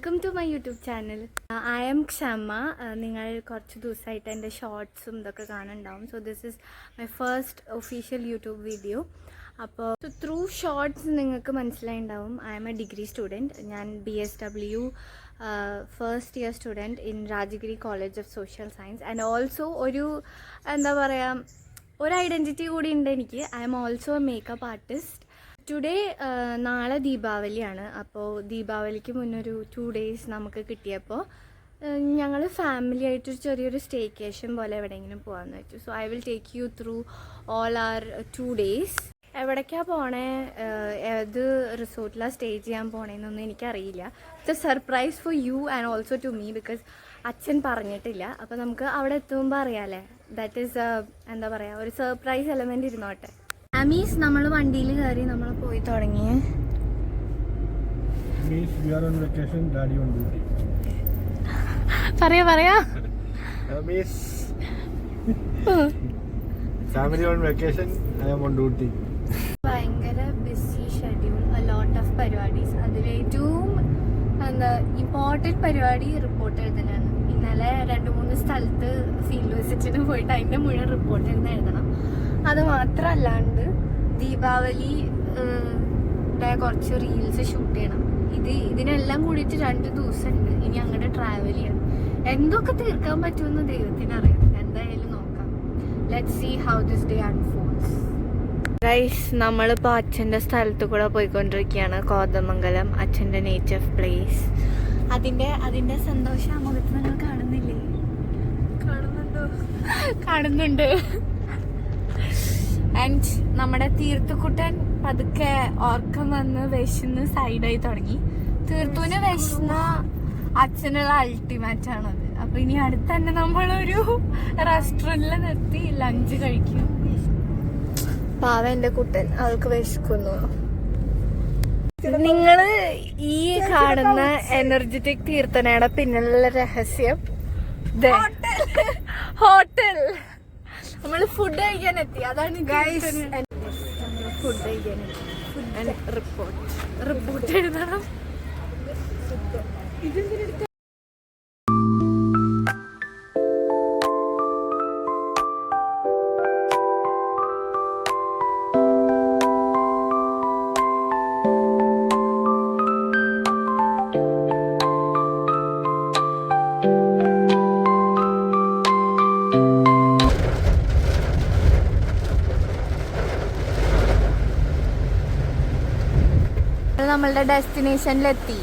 Welcome to my YouTube channel. I am Kshama. നിങ്ങൾ കുറച്ച് ദിവസമായിട്ട് എൻ്റെ ഷോർട്സും ഇതൊക്കെ കാണുന്നുണ്ടാവും. So this is my first official YouTube video. അപ്പോൾ ത്രൂ ഷോർട്സ് നിങ്ങൾക്ക് മനസ്സിലായിട്ടുണ്ടാവും I am a degree student. ഞാൻ BSW first year student in Rajagiri college of social science. And also എന്താ പറയുക, ഒരു ഐഡൻറ്റിറ്റി കൂടി ഉണ്ട് എനിക്ക്. I am also a makeup artist. Today നാളെ ദീപാവലിയാണ്. അപ്പോൾ ദീപാവലിക്ക് മുന്നൊരു 2 days നമുക്ക് കിട്ടിയപ്പോൾ ഞങ്ങൾ ഫാമിലി ആയിട്ടൊരു ചെറിയൊരു സ്റ്റേക്കേഷൻ പോലെ എവിടെയെങ്കിലും പോകാമെന്ന് വെച്ചു. So I will take you through all are 2 days. എവിടേക്കാണ് പോണേ, ഏത് റിസോർട്ടിലാണ് സ്റ്റേ ചെയ്യാൻ പോണേന്നൊന്നും എനിക്കറിയില്ല. It's a surprise for you and also to me because അച്ഛൻ പറഞ്ഞിട്ടില്ല. അപ്പോൾ നമുക്ക് അവിടെ എത്തുമ്പോൾ അറിയാമല്ലേ. ദാറ്റ് ഈസ് എന്താ പറയുക, ഒരു സർപ്രൈസ് എലമെൻറ്റ് ഇരുന്നോട്ടെ. അമീസ്, നമ്മൾ വണ്ടിയിൽ കയറി നമ്മൾ പോയി തുടങ്ങി. പറയാ ഭയങ്കര ബിസി ഷെഡ്യൂൾ, ലോട്ട് ഓഫ് പരിപാടീസ്. അതിലേറ്റവും ഇമ്പോർട്ടൻറ്റ് പരിപാടി റിപ്പോർട്ട് എഴുതലാണ്. ഇന്നലെ 2-3 സ്ഥലത്ത് ഫീൽഡ് വിസിറ്റിന് പോയിട്ട് അതിൻ്റെ മുഴുവൻ റിപ്പോർട്ട് എഴുതണം. അത് മാത്രമല്ലാണ്ട് ദീപാവലി കുറച്ച് റീൽസ് ഷൂട്ട് ചെയ്യണം. ഇതിനെല്ലാം കൂടിയിട്ട് 2 ദിവസമുണ്ട്. ഇനി അങ്ങോട്ട് ട്രാവൽ ചെയ്യണം. എന്തൊക്കെ തീർക്കാൻ പറ്റുമെന്ന് ദൈവത്തിനറിയാം. എന്തായാലും നോക്കാം. Let's see how this day unfolds. Guys, നമ്മളിപ്പോൾ അച്ഛൻ്റെ സ്ഥലത്ത് കൂടെ പോയിക്കൊണ്ടിരിക്കുകയാണ്. കോതമംഗലം, അച്ഛൻ്റെ നേച്ചർ പ്ലേസ്. അതിൻ്റെ സന്തോഷം ആ മുഖത്ത് നിങ്ങൾ കാണുന്നില്ലേ? കാണുന്നുണ്ട്. ആൻഡ് നമ്മുടെ തീർത്തുക്കുട്ടൻ പതുക്കെ ഓർക്കം വന്ന് വിശന്ന് സൈഡായി തുടങ്ങി. തീർത്തുവിന് വിശന്ന അച്ഛനുള്ള അൾട്ടിമേറ്റ് ആണത്. അപ്പൊ ഇനി അടുത്ത് തന്നെ നമ്മളൊരു റെസ്റ്റോറൻറ്റിൽ നിർത്തി ലഞ്ച് കഴിക്കും. പാവ എൻ്റെ കുട്ടൻ, അവൾക്ക് വിശക്കുന്നു. നിങ്ങള് ഈ കാണുന്ന എനർജറ്റിക് തീർത്ഥനയുടെ പിന്നിലുള്ള രഹസ്യം ഹോട്ടൽ. നമ്മള് ഫുഡ് കഴിക്കാൻ എത്തി. അതാണ് ഫുഡ് കഴിക്കാൻ റിപ്പോർട്ട് എഴുതണം. നമ്മളുടെ ഡെസ്റ്റിനേഷനിലെത്തി.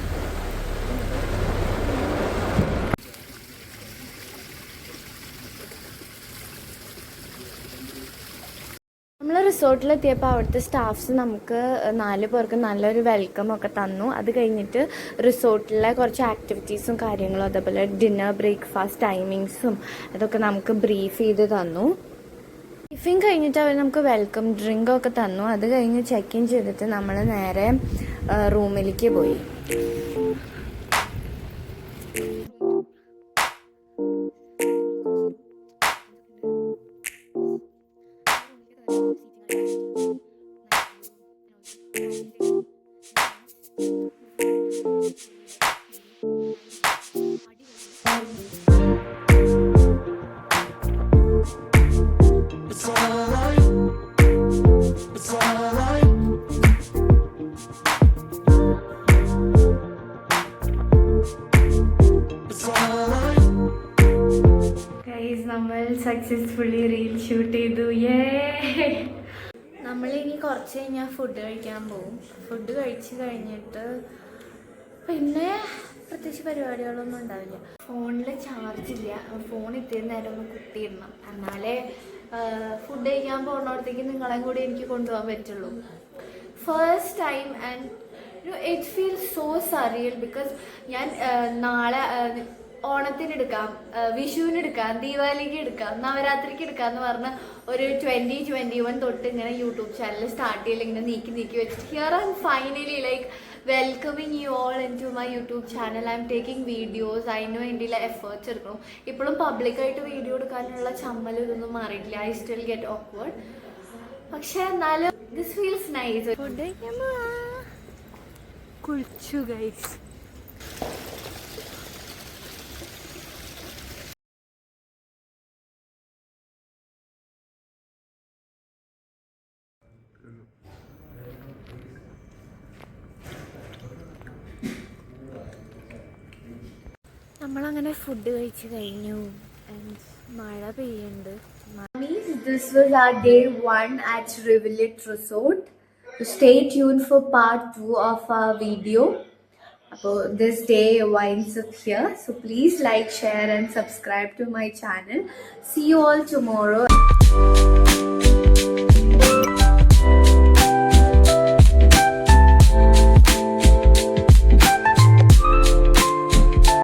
നമ്മൾ റിസോർട്ടിലെത്തിയപ്പോൾ അവിടുത്തെ സ്റ്റാഫ്സ് നമുക്ക് 4 പേർക്ക് നല്ലൊരു വെൽക്കം ഒക്കെ തന്നു. അത് കഴിഞ്ഞിട്ട് റിസോർട്ടിലെ കുറച്ച് ആക്ടിവിറ്റീസും കാര്യങ്ങളും, അതേപോലെ ഡിന്നർ ബ്രേക്ക്ഫാസ്റ്റ് ടൈമിങ്സും അതൊക്കെ നമുക്ക് ബ്രീഫ് ചെയ്ത് തന്നു. ടിഫിൻ കഴിഞ്ഞിട്ട് അവർ നമുക്ക് വെൽക്കം ഡ്രിങ്കൊക്കെ തന്നു. അത് കഴിഞ്ഞ് ചെക്ക് ഇൻ ചെയ്തിട്ട് നമ്മൾ നേരെ റൂമിലേക്ക് പോയി. നമ്മൾ സക്സസ്ഫുള്ളി റീൽ ഷൂട്ട് ചെയ്തു. നമ്മളിനി കുറച്ച് കഴിഞ്ഞാൽ ഫുഡ് കഴിക്കാൻ പോകും. ഫുഡ് കഴിച്ച് കഴിഞ്ഞിട്ട് പിന്നെ പ്രത്യേകിച്ച് പരിപാടികളൊന്നും ഉണ്ടാവില്ല. ഫോണിൽ ചാർജില്ല. ഫോൺ ഇത്തിരി നേരം ഒന്ന് കുത്തിയിടണം, എന്നാലേ ഫുഡ് കഴിക്കാൻ പോകുന്നിടത്തേക്ക് നിങ്ങളെയും കൂടി എനിക്ക് കൊണ്ടുപോകാൻ പറ്റുള്ളൂ. First time and it feels so surreal because ഞാൻ നാളെ ഓണത്തിനെടുക്കാം, വിഷുവിനെടുക്കാം, ദീപാവലിക്ക് എടുക്കാം, നവരാത്രിക്ക് എടുക്കാം എന്ന് പറഞ്ഞ് ഒരു 2021 തൊട്ട് ഇങ്ങനെ യൂട്യൂബ് ചാനൽ സ്റ്റാർട്ട് ചെയ്യില്ല, ഇങ്ങനെ നീക്കി വെച്ചിട്ട് here I am finally like welcoming you all in to my YouTube channel. I am taking videos. അതിന് വേണ്ടിയുള്ള എഫേർട്സ് എടുക്കണം. ഇപ്പോഴും പബ്ലിക്കായിട്ട് വീഡിയോ എടുക്കാനുള്ള ചമ്മലും ഇതൊന്നും മാറിയിട്ടില്ല. I still get awkward. പക്ഷെ എന്നാലും ദിസ് ഫീൽസ് നൈസ്. ഫുഡ് കുളിച്ചു ഗൈസ്. നമ്മളങ്ങനെ ഫുഡ് കഴിച്ച് കഴിഞ്ഞു. മഴ പെയ്യുന്നുണ്ട്. This was our day 1 at Rivulet Resort. So stay tuned for part 2 of our video. So this day winds up here. So please like, share and subscribe to my channel. See you all tomorrow.